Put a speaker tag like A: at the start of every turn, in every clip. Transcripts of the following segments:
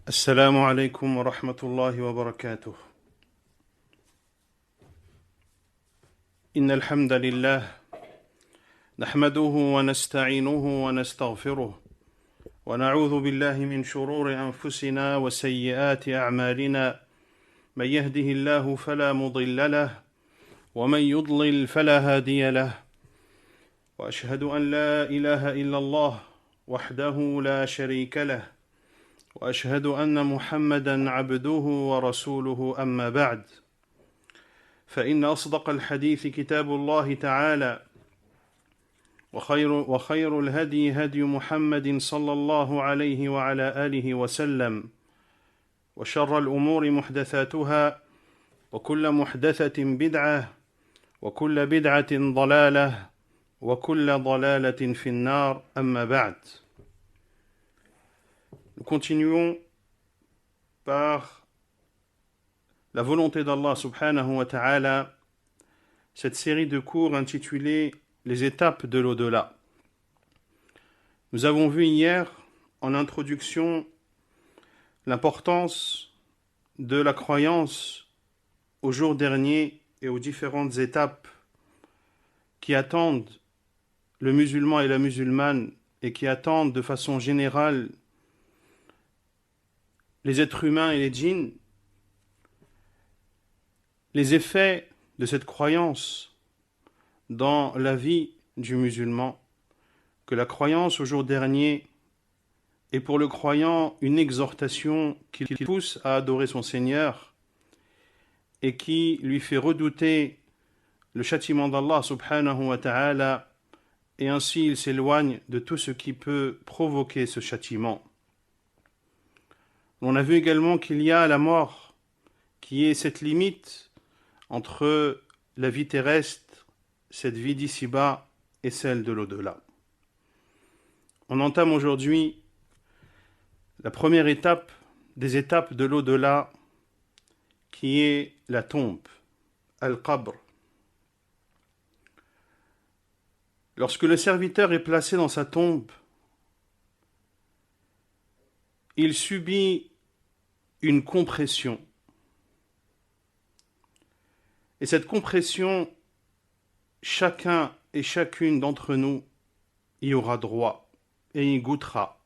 A: السلام عليكم ورحمة الله وبركاته. إن الحمد لله نحمده ونستعينه ونستغفره ونعوذ بالله من شرور أنفسنا وسيئات أعمالنا. من يهده الله فلا مضل له ومن يضلل فلا هادي له، وأشهد أن لا إله إلا الله وحده لا شريك له، وأشهد أن محمدًا عبده ورسوله، أما بعد، فإن أصدق الحديث كتاب الله تعالى، وخير الهدي هدي محمد صلى الله عليه وعلى آله وسلم، وشر الأمور محدثاتها، وكل محدثة بدعة، وكل بدعة ضلالة، وكل ضلالة في النار، أما بعد. Nous continuons par la volonté d'Allah subhanahu wa ta'ala cette série de cours intitulée Les étapes de l'au-delà. Nous avons vu hier en introduction l'importance de la croyance au jour dernier et aux différentes étapes qui attendent le musulman et la musulmane et qui attendent de façon générale les êtres humains et les djinns, les effets de cette croyance dans la vie du musulman, que la croyance au jour dernier est pour le croyant une exhortation qui le pousse à adorer son Seigneur et qui lui fait redouter le châtiment d'Allah subhanahu wa ta'ala, et ainsi il s'éloigne de tout ce qui peut provoquer ce châtiment. On a vu également qu'il y a la mort, qui est cette limite entre la vie terrestre, cette vie d'ici-bas, et celle de l'au-delà. On entame aujourd'hui la première étape des étapes de l'au-delà, qui est la tombe, al-qabr. Lorsque le serviteur est placé dans sa tombe, il subit une compression. Et cette compression, chacun et chacune d'entre nous y aura droit et y goûtera.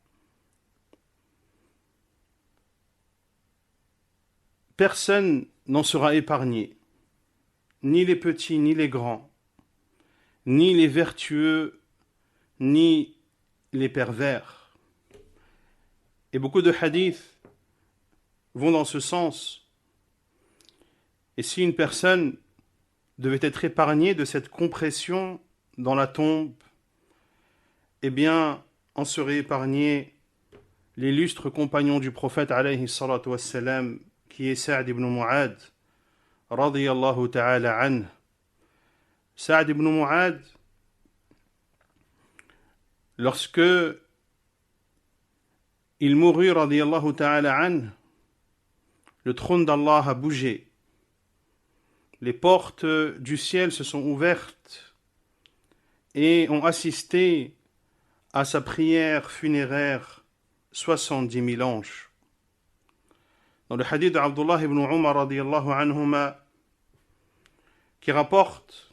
A: Personne n'en sera épargné, ni les petits, ni les grands, ni les vertueux, ni les pervers. Et beaucoup de hadiths vont dans ce sens. Et si une personne devait être épargnée de cette compression dans la tombe, eh bien, en serait épargné l'illustre compagnon du prophète alayhi salatu wassalam, qui est Sa'd ibn Mu'ad, radiyallahu ta'ala anhu. Sa'd ibn Mu'ad, lorsque il mourut, radiyallahu ta'ala anhu, le trône d'Allah a bougé. Les portes du ciel se sont ouvertes et ont assisté à sa prière funéraire 70 000 anges. Dans le hadith d'Abdullah ibn Umar radiyallahu anhuma, qui rapporte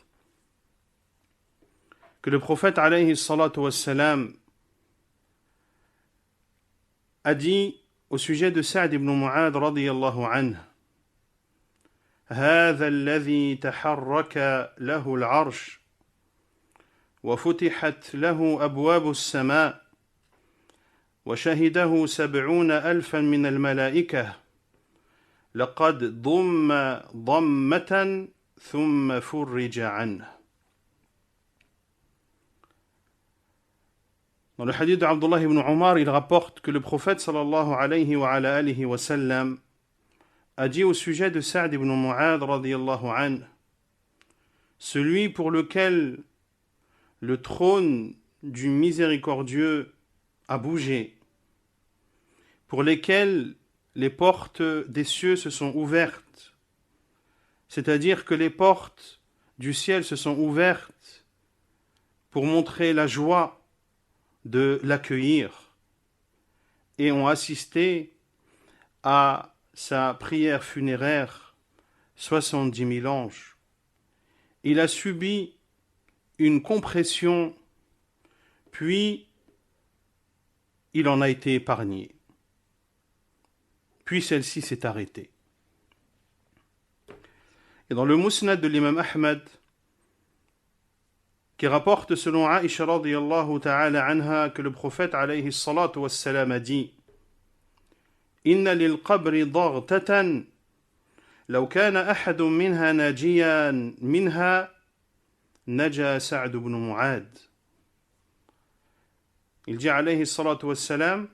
A: que le prophète alayhi salatu wassalam a dit au sujet de Sa'd ibn Mu'ad radiyallahu anhu: هذا الذي تحرك له العرش وفتحت له أبواب السماء وشهده 70,000 من الملائكة لقد ضم ضمة ثم فرج عنه. Dans le hadith d'Abdullah ibn Umar, il rapporte que le prophète sallallahu alayhi wa ala alihi wa sallam a dit au sujet de Sa'd ibn Mu'ad radiyallahu anhu: celui pour lequel le trône du miséricordieux a bougé, pour lesquels les portes des cieux se sont ouvertes, c'est-à-dire que les portes du ciel se sont ouvertes pour montrer la joie de l'accueillir, et ont assisté à sa prière funéraire 70 000 anges. Il a subi une compression, puis il en a été épargné. Puis celle-ci s'est arrêtée. Et dans le Musnad de l'imam Ahmad, qui rapporte selon Aïcha radiyallahu ta'ala anha que le prophète alayhi salatu wassalam a dit: Inna lil qabri daghtatan law kana ahadun minha najiyan minha naja Sa'd ibn Mu'ad. Il dit alayhi salatu wassalam,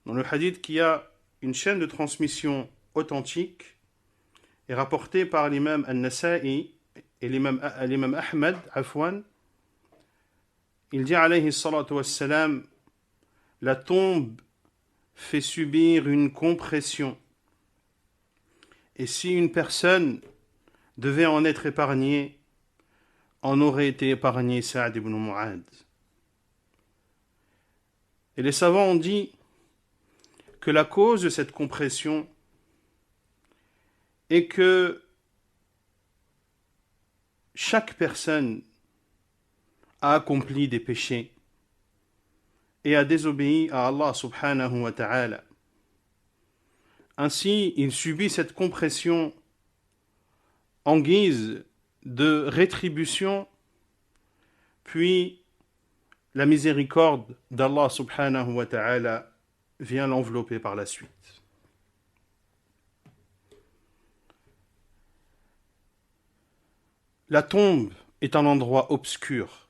A: dans le hadith qui a une chaîne de transmission authentique et rapportée par l'imam An-Nasa'i et l'imam Ahmad, il dit alayhi salatu wassalam, la tombe fait subir une compression. Et si une personne devait en être épargnée, en aurait été épargné Sa'd ibn Mu'ad. Et les savants ont dit que la cause de cette compression est que chaque personne a accompli des péchés et a désobéi à Allah subhanahu wa ta'ala. Ainsi, il subit cette compression en guise de rétribution, puis la miséricorde d'Allah subhanahu wa ta'ala vient l'envelopper par la suite. La tombe est un endroit obscur.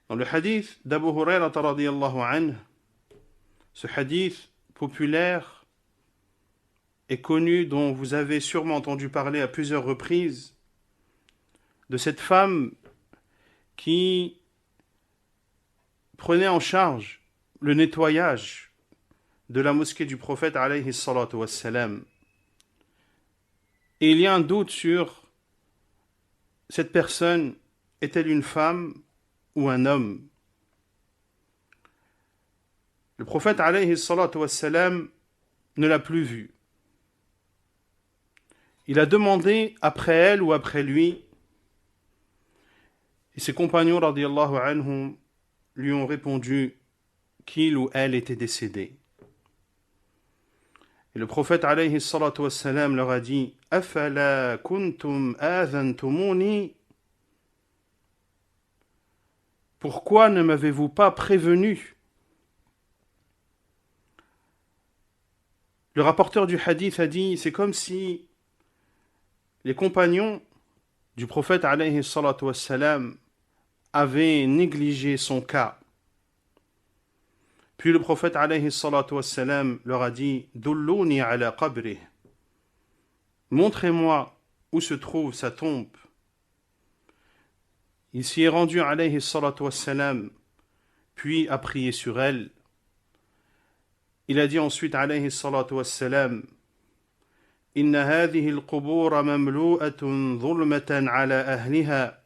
A: Dans le hadith d'Abu Hurayrata radiyallahu anhu, ce hadith populaire et connu dont vous avez sûrement entendu parler à plusieurs reprises, de cette femme qui prenait en charge le nettoyage de la mosquée du prophète alayhi salatu wassalam. Et il y a un doute sur cette personne, est-elle une femme ou un homme? Le prophète alayhi salatu wassalam ne l'a plus vue. Il a demandé après elle ou après lui, et ses compagnons radiyallahu anhum lui ont répondu qu'il ou elle était décédé. Et le prophète alayhi salatu wassalam leur a dit: Afala kuntum adhantumuni? Pourquoi ne m'avez-vous pas prévenu? Le rapporteur du hadith a dit: c'est comme si les compagnons du prophète alayhi salatu wassalam avaient négligé son cas. Puis le prophète alayhi salatu wassalam leur a dit: Dulluni ala qabrih. Montrez-moi où se trouve sa tombe. Il s'y est rendu alayhi salatu wassalam, puis a prié sur elle. Il a dit ensuite alayhi salatu wassalam: Inna hadhihi al-qubur mamlu'atun dhulmatan ala ahliha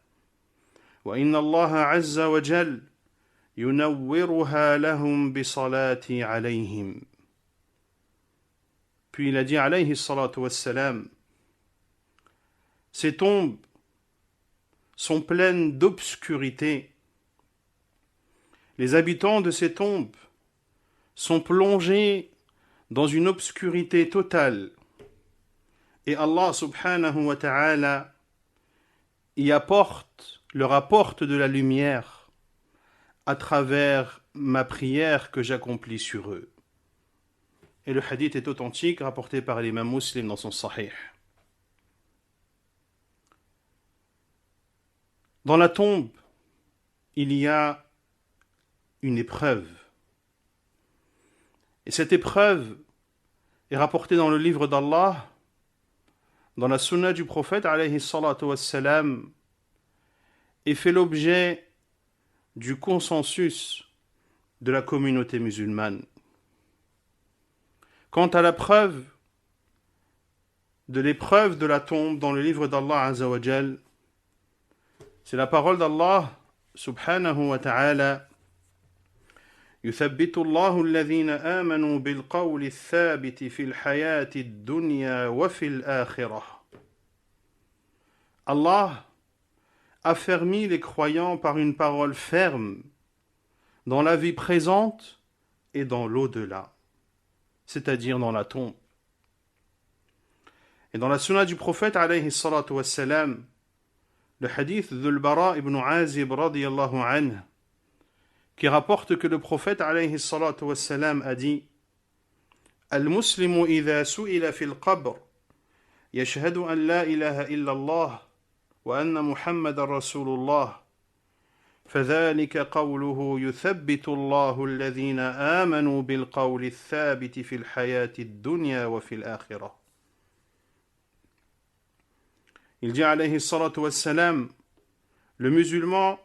A: wa inna Allah azza wa jal yunawwiruha lahum bi salati alayhim. Puis il a dit alayhi salatu wassalam: ces tombes sont pleines d'obscurité. Les habitants de ces tombes sont plongés dans une obscurité totale. Et Allah subhanahu wa ta'ala leur apporte de la lumière à travers ma prière que j'accomplis sur eux. Et le hadith est authentique, rapporté par l'imam Muslim dans son Sahih. Dans la tombe, il y a une épreuve. Et cette épreuve est rapportée dans le livre d'Allah, dans la sunna du prophète alayhi salatu wassalam, et fait l'objet du consensus de la communauté musulmane. Quant à la preuve de l'épreuve de la tombe dans le livre d'Allah azza wa jal, c'est la parole d'Allah subhanahu wa ta'ala: يثبت الله الذين آمنوا بالقول الثابت في الحياة الدنيا وفي الآخرة. Allah affermit les croyants par une parole ferme dans la vie présente et dans l'au-delà, c'est-à-dire dans la tombe. Et dans la sunna du prophète alayhi salatu wassalam, le hadith de al-Bara ibn Azib radiyallahu anhu, qui rapporte que le prophète alayhi salatu wassalam a dit: Al-Muslimu idha su'ila fil qabr yashhadu an la ilaha illa Allah wa anna Muhammadan Rasulullah فذلك قوله يثبت الله الذين آمنوا بالقول الثابت في الحياة الدنيا وفي الآخرة. Il dit alayhi salatu wassalam, le musulman,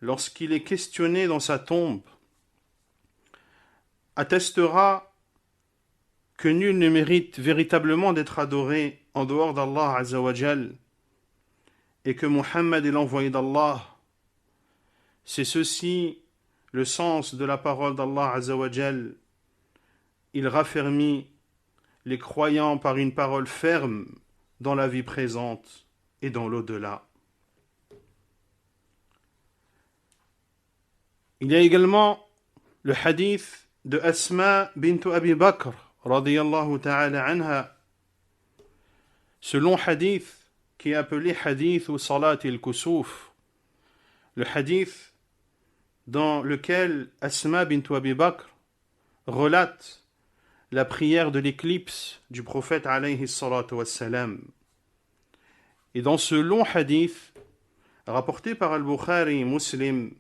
A: lorsqu'il est questionné dans sa tombe, attestera que nul ne mérite véritablement d'être adoré en dehors d'Allah Azza wa Jal et que Muhammad est l'envoyé d'Allah. C'est ceci le sens de la parole d'Allah Azza wa Jal. Il raffermit les croyants par une parole ferme dans la vie présente et dans l'au-delà. Il y a également le hadith de Asma bint Abi Bakr radiyallahu ta'ala anha, ce long hadith qui est appelé hadith ou salat al-kusuf, le hadith dans lequel Asma bint Abi Bakr relate la prière de l'éclipse du prophète alayhi salatu wassalam. Et dans ce long hadith rapporté par Al-Bukhari et Muslim,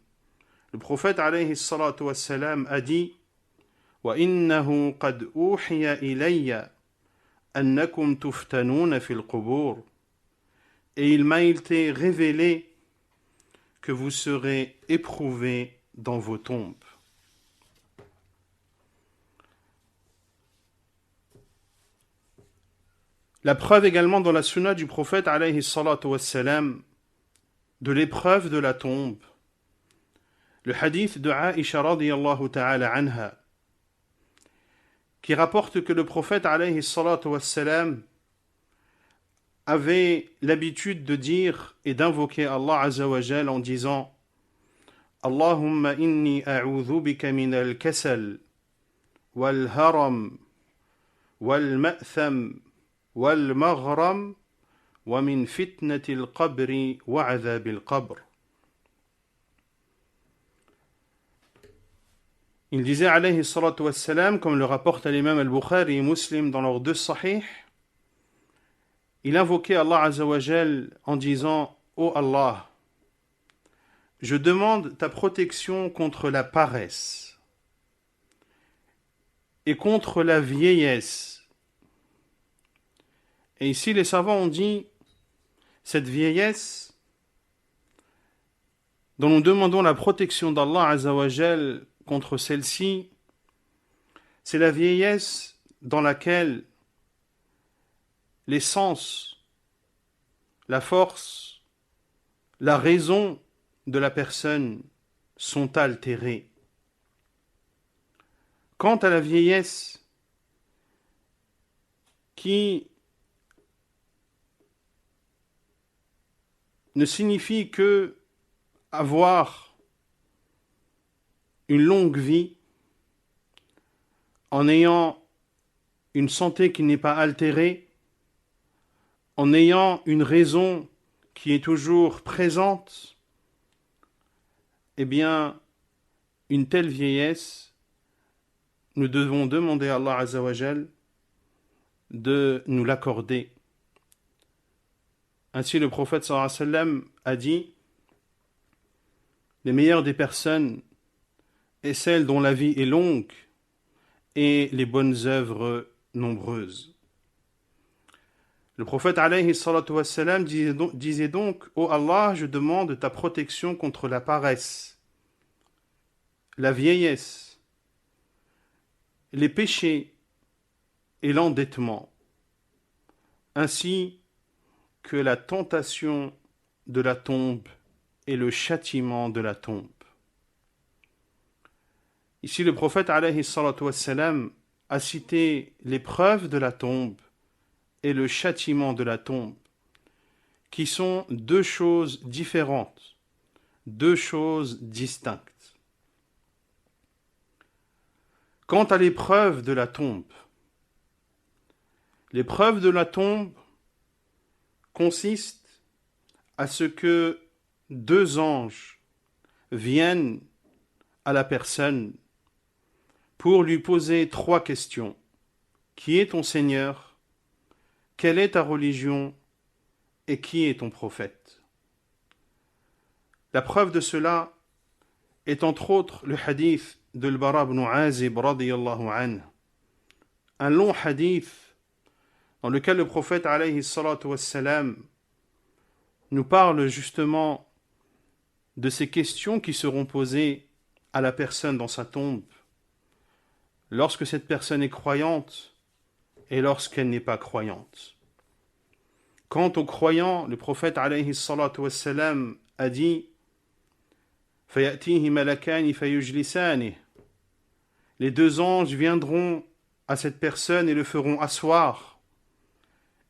A: le prophète alayhi salatu wassalam a dit: Wa innahu qad uhiya ilayya annakum tuftanuna fil qubur. Et il m'a été révélé que vous serez éprouvés dans vos tombes. La preuve également dans la sunna du prophète alayhi salatu wassalam de l'épreuve de la tombe, le hadith de Aïcha radiyallahu ta'ala anha, qui rapporte que le prophète alayhi salatu wassalam avait l'habitude de dire et d'invoquer Allah Azza wa Jal en disant: Allahumma inni a'udhu bika min al-kasal wal haram wal ma'tham wal maghram wa min fitnati al-qabri wa adhab al-qabr. Il disait alayhi salatu wassalam, comme le rapporte l'imam al-Bukhari et Muslim dans leurs deux sahih, il invoquait Allah Azza wa Jal en disant: Ô Allah, je demande ta protection contre la paresse et contre la vieillesse. Et ici les savants ont dit, cette vieillesse dont nous demandons la protection d'Allah Azza wa Jal contre celle-ci, c'est la vieillesse dans laquelle les sens, la force, la raison de la personne sont altérés. Quant à la vieillesse qui ne signifie que avoir une longue vie en ayant une santé qui n'est pas altérée, en ayant une raison qui est toujours présente, eh bien, une telle vieillesse, nous devons demander à Allah Azza wa Jal de nous l'accorder. Ainsi, le prophète sallallahu alayhi wa sallam a dit: les meilleures des personnes est celle dont la vie est longue et les bonnes œuvres nombreuses. Le prophète alayhi salatu wassalam disait donc: Ô Allah, je demande ta protection contre la paresse, la vieillesse, les péchés et l'endettement, ainsi que la tentation de la tombe et le châtiment de la tombe. Ici, le prophète alayhi salatu wassalam a cité l'épreuve de la tombe et le châtiment de la tombe, qui sont deux choses différentes, deux choses distinctes. Quant à l'épreuve de la tombe consiste à ce que deux anges viennent à la personne pour lui poser trois questions. Qui est ton Seigneur? Quelle est ta religion? Et qui est ton prophète? La preuve de cela est entre autres le hadith de Al-Bara ibn Azib radiyallahu anhu, un long hadith dans lequel le prophète alayhi salatu wassalam nous parle justement de ces questions qui seront posées à la personne dans sa tombe, lorsque cette personne est croyante et lorsqu'elle n'est pas croyante. Quant aux croyants, le prophète alayhi salatu wassalam a dit فَيَأْتِيهِ مَلَكَانِ فَيُجْلِسَانِهِ. Les deux anges viendront à cette personne et le feront asseoir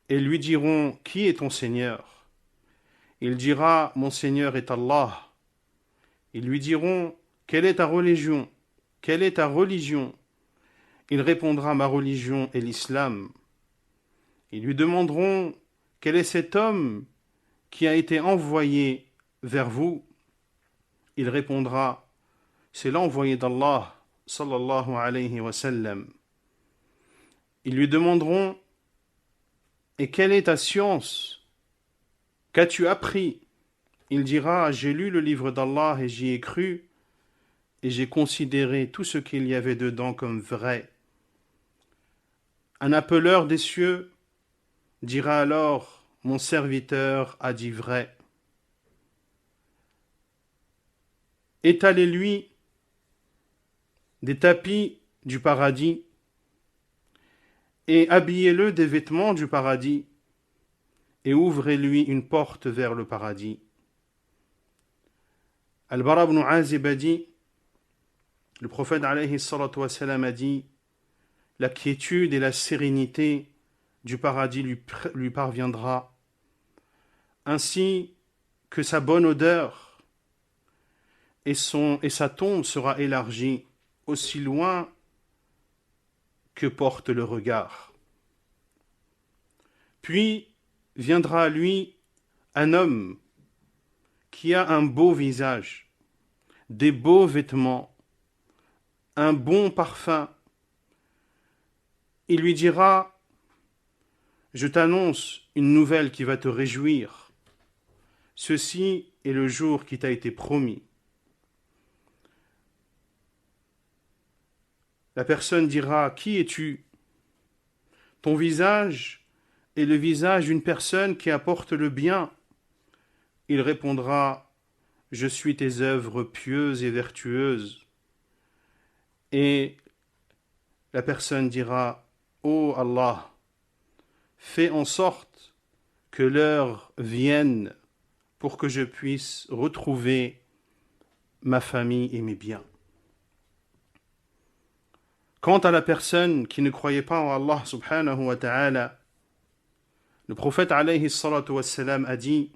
A: et lui diront: qui est ton Seigneur? Il dira: mon Seigneur est Allah. Ils lui diront: quelle est ta religion? Quelle est ta religion? Il répondra: ma religion est l'islam. Ils lui demanderont: quel est cet homme qui a été envoyé vers vous? Il répondra: c'est l'envoyé d'Allah, sallallahu alayhi wa sallam. Ils lui demanderont: et quelle est ta science? Qu'as-tu appris? Il dira: j'ai lu le livre d'Allah et j'y ai cru, et j'ai considéré tout ce qu'il y avait dedans comme vrai. Un appeleur des cieux dira alors: mon serviteur a dit vrai. Étalez-lui des tapis du paradis et habillez-le des vêtements du paradis et ouvrez-lui une porte vers le paradis. Al-Bara ibn Azib a dit, le prophète alayhi salatu wassalam a dit: la quiétude et la sérénité du paradis lui parviendra, ainsi que sa bonne odeur, et sa tombe sera élargie aussi loin que porte le regard. Puis viendra à lui un homme qui a un beau visage, des beaux vêtements, un bon parfum. Il lui dira: je t'annonce une nouvelle qui va te réjouir. Ceci est le jour qui t'a été promis. La personne dira: qui es-tu? Ton visage est le visage d'une personne qui apporte le bien. Il répondra: je suis tes œuvres pieuses et vertueuses. Et la personne dira: ô Allah, fais en sorte que l'heure vienne pour que je puisse retrouver ma famille et mes biens. Quant à la personne qui ne croyait pas en Allah subhanahu wa ta'ala, le prophète alayhi salatu wassalam a dit: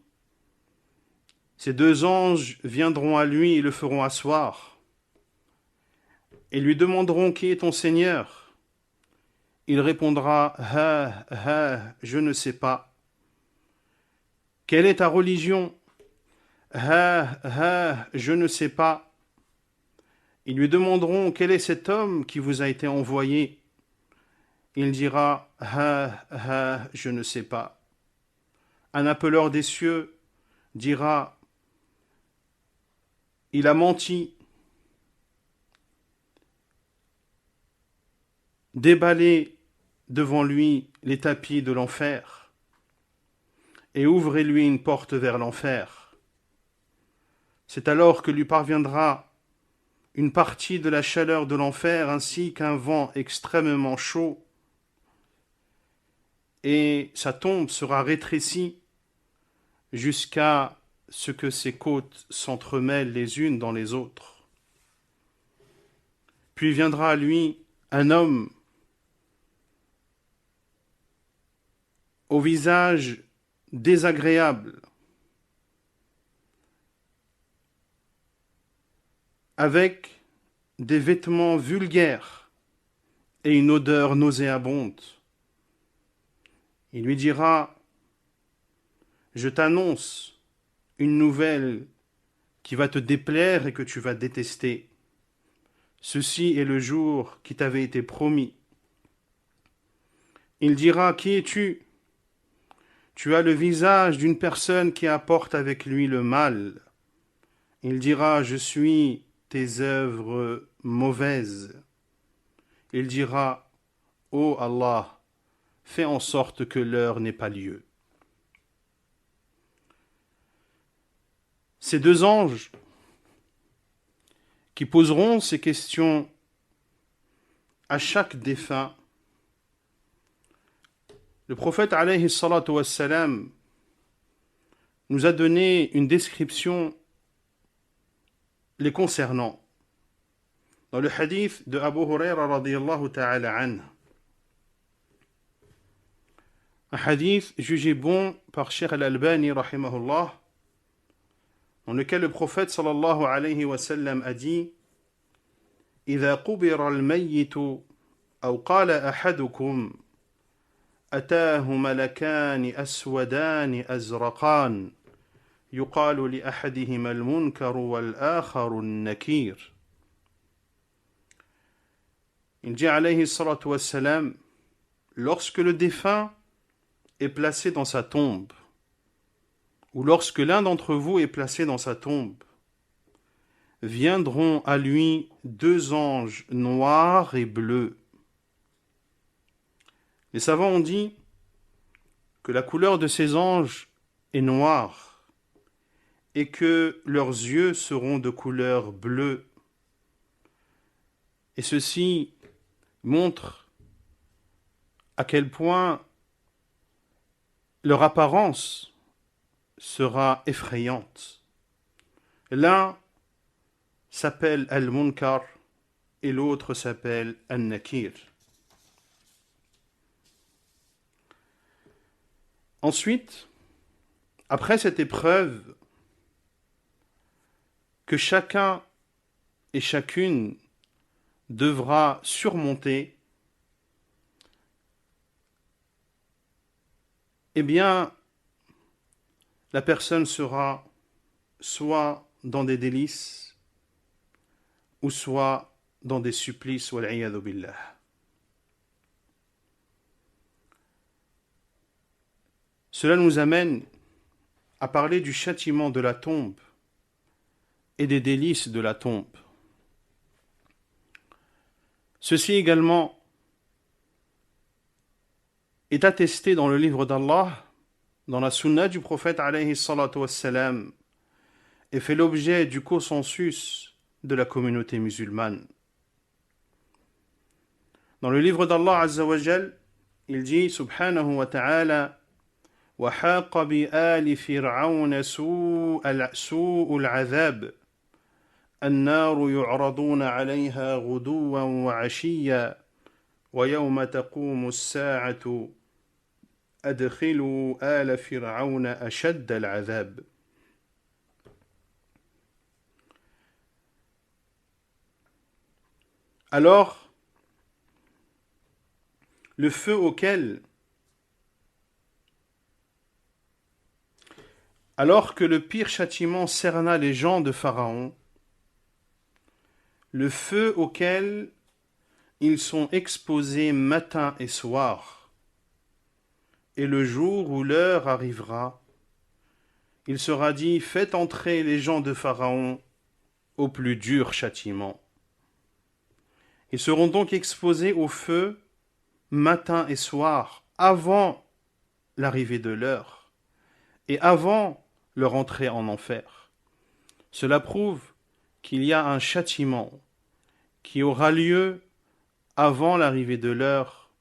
A: ces deux anges viendront à lui et le feront asseoir et lui demanderont: qui est ton Seigneur? Il répondra: je ne sais pas. Quelle est ta religion? Je ne sais pas. Ils lui demanderont: quel est cet homme qui vous a été envoyé? Il dira: je ne sais pas. Un appeleur des cieux dira: il a menti. Déballez devant lui les tapis de l'enfer et ouvrez-lui une porte vers l'enfer. C'est alors que lui parviendra une partie de la chaleur de l'enfer ainsi qu'un vent extrêmement chaud, et sa tombe sera rétrécie jusqu'à ce que ses côtes s'entremêlent les unes dans les autres. Puis viendra à lui un homme au visage désagréable, avec des vêtements vulgaires et une odeur nauséabonde. Il lui dira: je t'annonce une nouvelle qui va te déplaire et que tu vas détester. Ceci est le jour qui t'avait été promis. Il dira: qui es-tu? Tu as le visage d'une personne qui apporte avec lui le mal. Il dira: je suis tes œuvres mauvaises. Il dira: ô Allah, fais en sorte que l'heure n'ait pas lieu. Ces deux anges qui poseront ces questions à chaque défunt, le prophète alayhi salatu wassalam nous a donné une description les concernant. Dans le hadith de Abu Huraira radiyallahu ta'ala anhu, un hadith jugé bon par Cheikh al-Albani rahimahullah, dans lequel le prophète sallallahu alayhi wa sallam a dit: إذا قبر الميت أو قال أحدكم أتاه ملكان أسودان أزرقان يقال لأحدهما المنكر والآخر النكير. Il dit alayhi salatu wassalam, lorsque le défunt est placé dans sa tombe, ou lorsque l'un d'entre vous est placé dans sa tombe, viendront à lui deux anges noirs et bleus. Les savants ont dit que la couleur de ces anges est noire et que leurs yeux seront de couleur bleue. Et ceci montre à quel point leur apparence sera effrayante. L'un s'appelle Al-Munkar et l'autre s'appelle Al-Nakir. Ensuite, après cette épreuve que chacun et chacune devra surmonter, eh bien, la personne sera soit dans des délices, ou soit dans des supplices, wal'iyadhu billah. Cela nous amène à parler du châtiment de la tombe et des délices de la tombe. Ceci également est attesté dans le livre d'Allah, dans la sunna du prophète alayhi salatu wassalam, et fait l'objet du consensus de la communauté musulmane. Dans le livre d'Allah azza wa jal, il dit subhanahu wa ta'ala: وحاق بآل فرعون سوء العذاب النار يعرضون عليها غدوا وعشيا ويوم تقوم الساعة أدخلوا آل فرعون أشد العذاب. Alors, le feu auquel, alors que le pire châtiment cerna les gens de Pharaon, le feu auquel ils sont exposés matin et soir, et le jour où l'heure arrivera, il sera dit: faites entrer les gens de Pharaon au plus dur châtiment. Ils seront donc exposés au feu matin et soir, avant l'arrivée de l'heure, et avant leur entrée en enfer. Cela prouve qu'il y a un châtiment qui aura lieu avant l'arrivée de l'heure,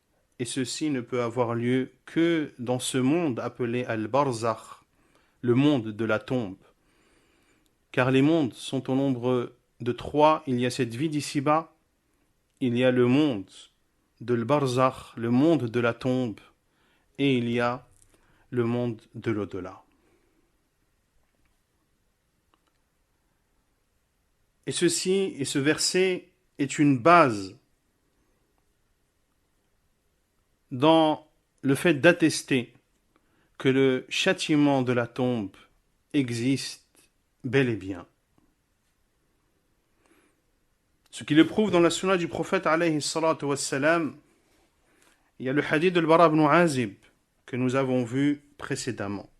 A: et ceci ne peut avoir lieu que dans ce monde appelé Al-Barzakh, le monde de la tombe. Car les mondes sont au nombre de 3. Il y a cette vie d'ici-bas, il y a le monde de l'barzakh, le monde de la tombe, et il y a le monde de l'au-delà. Et ce verset est une base dans le fait d'attester que le châtiment de la tombe existe bel et bien. Ce qui le prouve dans la sunna du prophète alayhi salatu wassalam, il y a le hadith de Al-Bara ibn Azib que nous avons vu précédemment.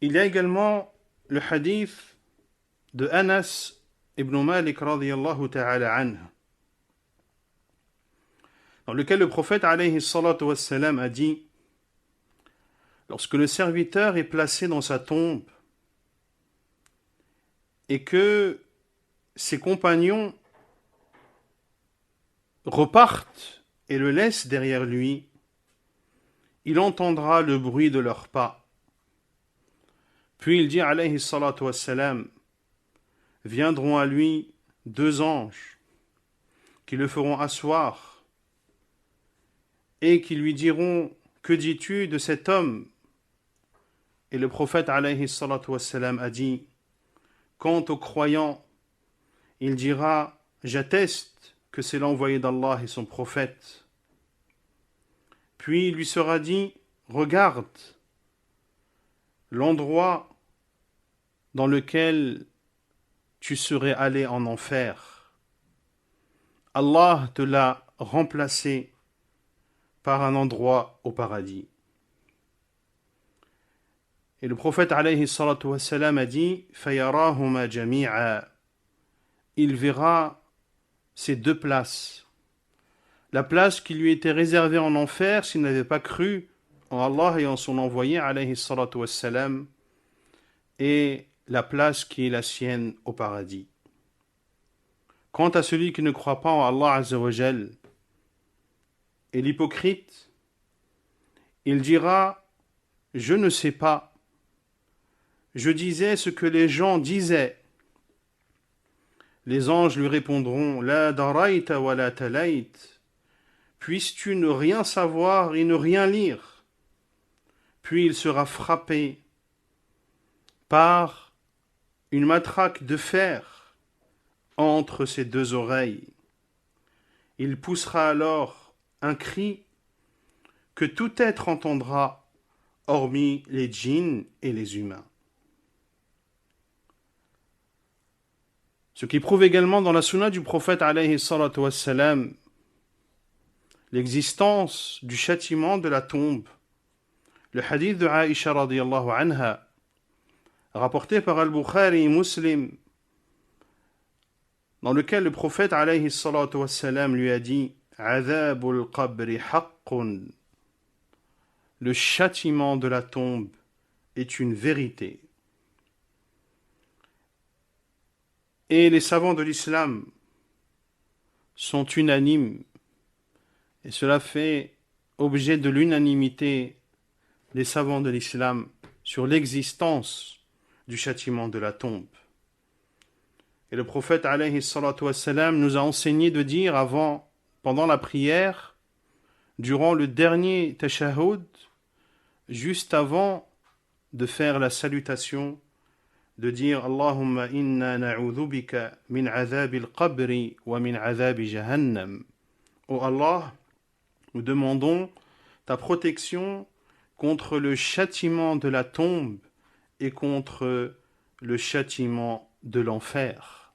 A: Il y a également le hadith de Anas ibn Malik radiyallahu ta'ala anhu, dans lequel le prophète alayhi salatu wassalam a dit: lorsque le serviteur est placé dans sa tombe et que ses compagnons repartent et le laissent derrière lui, il entendra le bruit de leurs pas. Puis il dit alayhi salatu wassalam: viendront à lui 2 anges qui le feront asseoir et qui lui diront: que dis-tu de cet homme? Et le prophète alayhi salatu wassalam a dit: quant au croyant, il dira: j'atteste que c'est l'envoyé d'Allah et son prophète. Puis il lui sera dit: regarde l'endroit dans lequel tu serais allé en enfer. Allah te l'a remplacé par un endroit au paradis. Et le prophète alayhi salatu wassalam a dit: fayarahuma jami'a. Il verra ces 2 places. La place qui lui était réservée en enfer s'il n'avait pas cru en Allah et en son envoyé alayhi salatu wassalam, et la place qui est la sienne au paradis. Quant à celui qui ne croit pas en Allah azza wa jal et l'hypocrite, il dira: je ne sais pas, je disais ce que les gens disaient. Les anges lui répondront: la daraita wa la talayt. Puisses-tu ne rien savoir et ne rien lire? Puis il sera frappé par une matraque de fer entre ses 2 oreilles. Il poussera alors un cri que tout être entendra, hormis les djinns et les humains. Ce qui prouve également dans la sunna du prophète alayhi salatu wassalam l'existence du châtiment de la tombe. Le hadith de Aïcha radiyallahu anha, rapporté par Al-Bukhari et Muslim, dans lequel le prophète alayhi salatu wassalam lui a dit: Azabul qabri haqqun. Le châtiment de la tombe est une vérité. Et les savants de l'islam sont unanimes, et cela fait objet de l'unanimité des savants de l'islam sur l'existence du châtiment de la tombe. Et le prophète alayhi salatu wassalam nous a enseigné de dire pendant la prière, durant le dernier tashahhud, juste avant de faire la salutation, de dire: Allahumma inna na'udhu bika min azabil qabri wa min azabi jahannam. Ô Allah, nous demandons ta protection contre le châtiment de la tombe et contre le châtiment de l'enfer.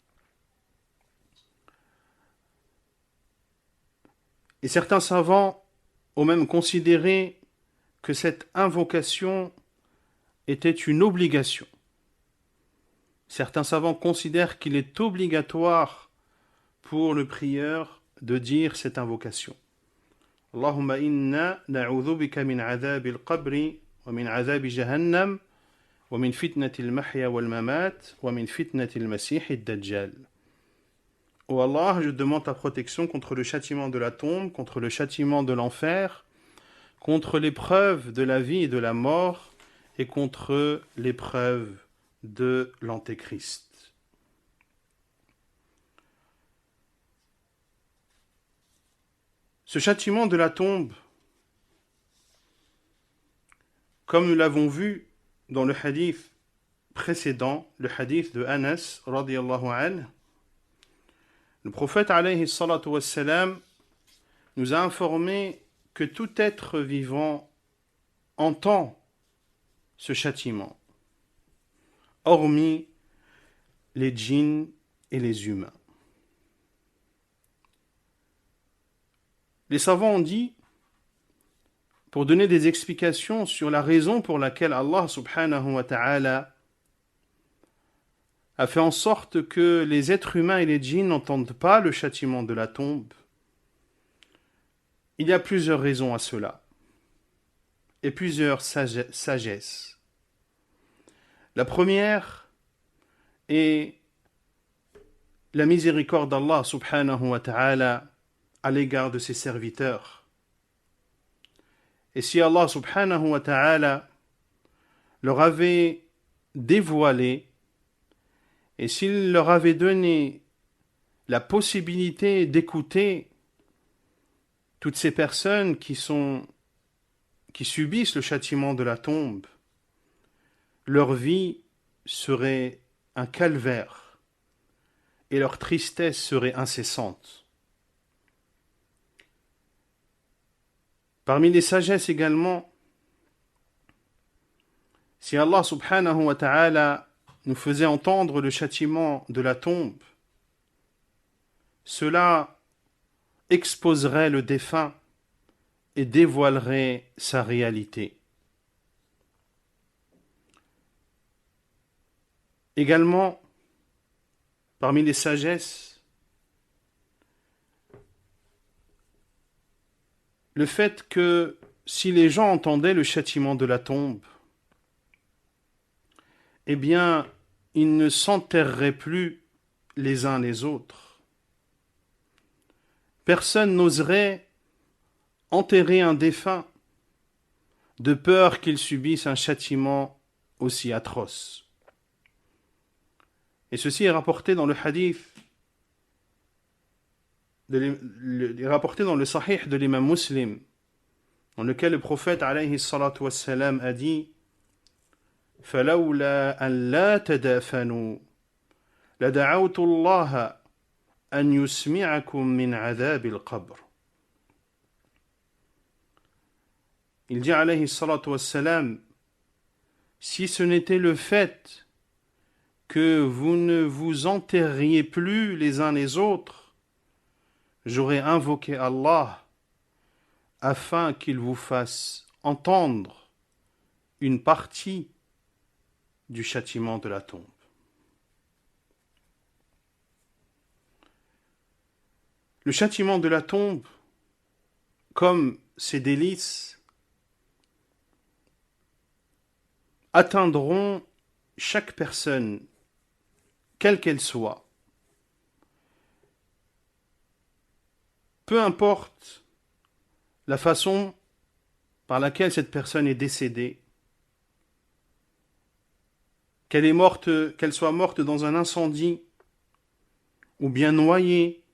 A: Et certains savants ont même considéré que cette invocation était une obligation. Certains savants considèrent qu'il est obligatoire pour le prieur de dire cette invocation. Allahumma inna na'udhu bika min adhabil qabri wa min adhabi jahannam wa min fitnatil mahya wal mamat wa min fitnatil masihid dajjal. Ô Allah, je demande ta protection contre le châtiment de la tombe, contre le châtiment de l'enfer, contre l'épreuve de la vie et de la mort et contre l'épreuve de l'Antéchrist. Ce châtiment de la tombe, comme nous l'avons vu dans le hadith précédent, le hadith de Anas, radiyallahu anhu, le prophète alayhi salatu wassalam nous a informé que tout être vivant entend ce châtiment, hormis les djinns et les humains. Les savants ont dit, pour donner des explications sur la raison pour laquelle Allah subhanahu wa ta'ala a fait en sorte que les êtres humains et les djinns n'entendent pas le châtiment de la tombe, il y a plusieurs raisons à cela et plusieurs sagesses. La première est la miséricorde d'Allah subhanahu wa ta'ala à l'égard de ses serviteurs. Et si Allah subhanahu wa ta'ala leur avait dévoilé et s'il leur avait donné la possibilité d'écouter toutes ces personnes qui subissent le châtiment de la tombe, leur vie serait un calvaire et leur tristesse serait incessante. Parmi les sagesses également, si Allah subhanahu wa ta'ala nous faisait entendre le châtiment de la tombe, cela exposerait le défunt et dévoilerait sa réalité. Également, parmi les sagesses, le fait que si les gens entendaient le châtiment de la tombe, eh bien, ils ne s'enterreraient plus les uns les autres. Personne n'oserait enterrer un défunt de peur qu'il subisse un châtiment aussi atroce. Et ceci est rapporté dans le hadith, rapporté dans le sahih de l'imam Muslim, dans lequel le prophète alayhi salatu wassalam a dit فَلَوْلَا أَنْ لَا تَدَافَنُوا لَدَعَوْتُ اللَّهَ أَنْ يُسْمِعَكُمْ مِنْ عَذَابِ الْقَبْرِ. Il dit alayhi salatu wassalam, si ce n'était le fait que vous ne vous enterriez plus les uns les autres, j'aurais invoqué Allah afin qu'il vous fasse entendre une partie du châtiment de la tombe. Le châtiment de la tombe, comme ses délices, atteindront chaque personne, quelle qu'elle soit. Peu importe la façon par laquelle cette personne est décédée, qu'elle soit morte dans un incendie, ou bien noyée,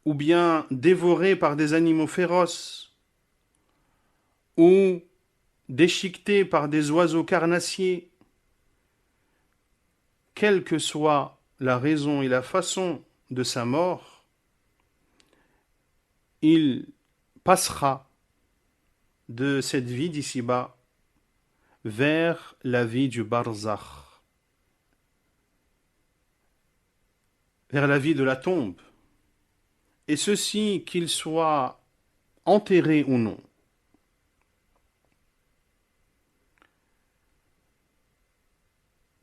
A: ou bien dévorée par des animaux féroces, ou déchiquetée par des oiseaux carnassiers, quelle que soit la raison et la façon de sa mort, il passera de cette vie d'ici-bas vers la vie du barzakh, vers la vie de la tombe, et ceci qu'il soit enterré ou non.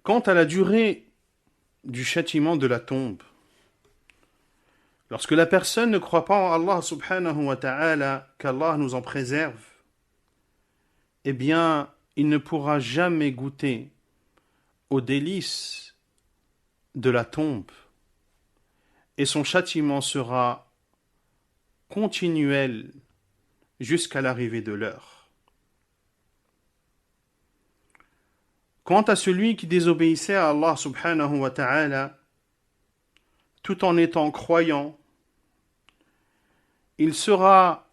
A: Quant à la durée du châtiment de la tombe, lorsque la personne ne croit pas en Allah subhanahu wa ta'ala, qu'Allah nous en préserve, eh bien, il ne pourra jamais goûter aux délices de la tombe, et son châtiment sera continuel jusqu'à l'arrivée de l'heure. Quant à celui qui désobéissait à Allah subhanahu wa ta'ala, tout en étant croyant, il subira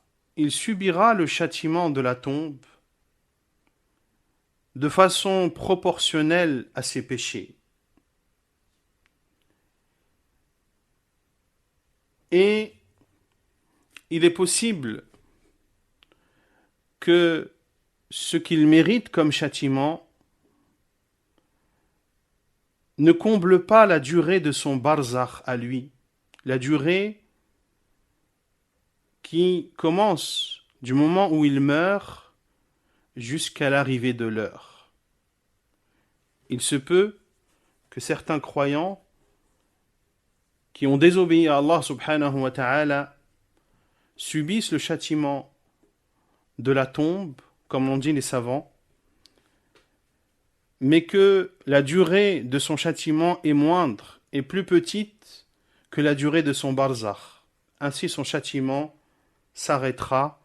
A: le châtiment de la tombe de façon proportionnelle à ses péchés. Et il est possible que ce qu'il mérite comme châtiment ne comble pas la durée de son barzakh à lui, la durée qui commence du moment où il meurt jusqu'à l'arrivée de l'heure. Il se peut que certains croyants qui ont désobéi à Allah subhanahu wa ta'ala subissent le châtiment de la tombe, comme l'ont dit les savants, mais que la durée de son châtiment est moindre et plus petite que la durée de son barzakh. Ainsi son châtiment s'arrêtera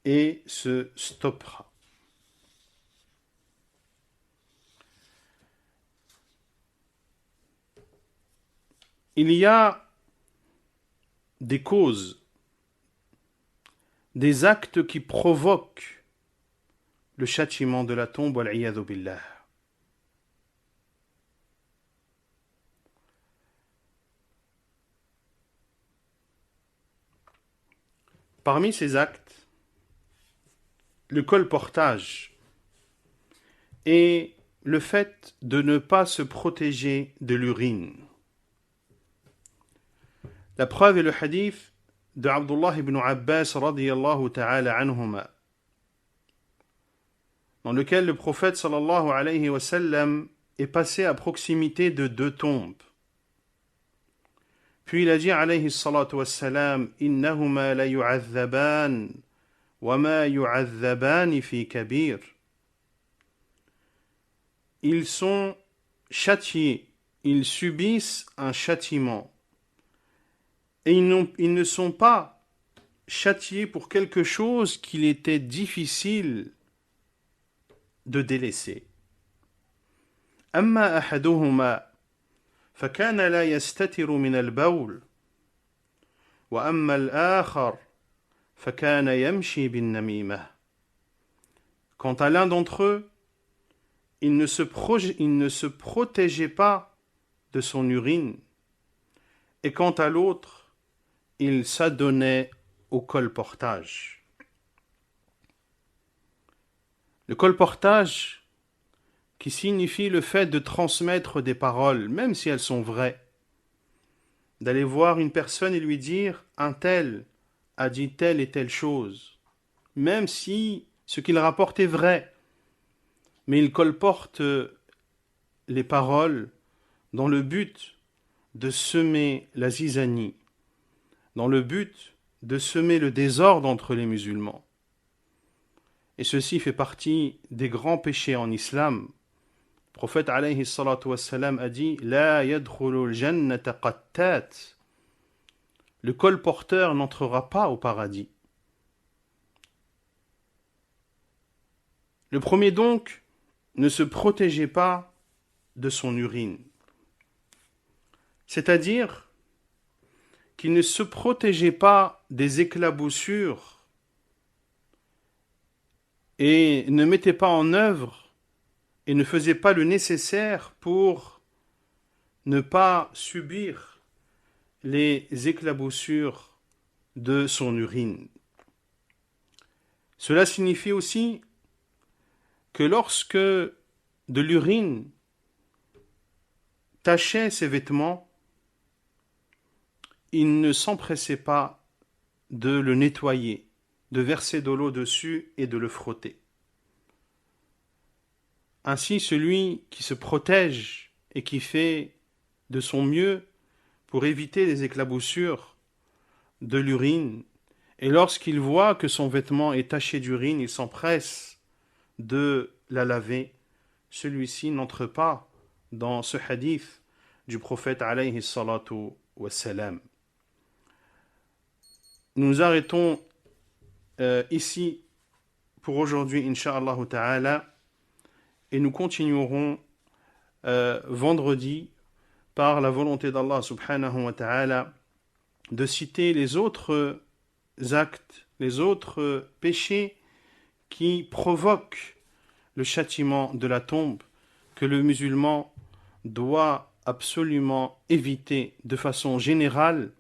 A: et se stoppera. Il y a des causes, des actes qui provoquent le châtiment de la tombe, wal-'iyadhu billah. Parmi ces actes, le colportage et le fait de ne pas se protéger de l'urine. La preuve est le hadith de Abdullah ibn Abbas radiyallahu ta'ala anhuma, dans lequel le prophète sallallahu alayhi wa sallam est passé à proximité de deux tombes. Puis il a dit alayhi salatu wa salam, innahuma la yu'adhaban wa ma yu'adhaban fi kabir. Ils sont châtiés, ils subissent un châtiment. Et ils ne sont pas châtiés pour quelque chose qu'il était difficile de délaisser. أما أحدهما فكان لا يستتر من البول وأما الآخر فكان يمشي بالنميمة. Quant à l'un d'entre eux, il ne se protégeait pas de son urine, et quant à l'autre, il s'adonnait au colportage. Le colportage, qui signifie le fait de transmettre des paroles, même si elles sont vraies, d'aller voir une personne et lui dire « un tel a dit telle et telle chose », même si ce qu'il rapporte est vrai, mais il colporte les paroles dans le but de semer la zizanie, dans le but de semer le désordre entre les musulmans. Et ceci fait partie des grands péchés en islam. Le prophète alayhi salatu wassalam a dit « La yadkhulul jannata qattat » Le colporteur n'entrera pas au paradis. Le premier donc ne se protégeait pas de son urine. C'est-à-dire qu'il ne se protégeait pas des éclaboussures et ne mettait pas en œuvre et ne faisait pas le nécessaire pour ne pas subir les éclaboussures de son urine. Cela signifie aussi que lorsque de l'urine tachait ses vêtements, il ne s'empressait pas de le nettoyer, de verser de l'eau dessus et de le frotter. Ainsi, celui qui se protège et qui fait de son mieux pour éviter les éclaboussures de l'urine, et lorsqu'il voit que son vêtement est taché d'urine, il s'empresse de la laver, celui-ci n'entre pas dans ce hadith du prophète alayhi salatu wassalam. Nous nous arrêtons ici pour aujourd'hui, incha'Allah ta'ala, et nous continuerons vendredi par la volonté d'Allah subhanahu wa ta'ala de citer les autres actes, les autres péchés qui provoquent le châtiment de la tombe que le musulman doit absolument éviter de façon générale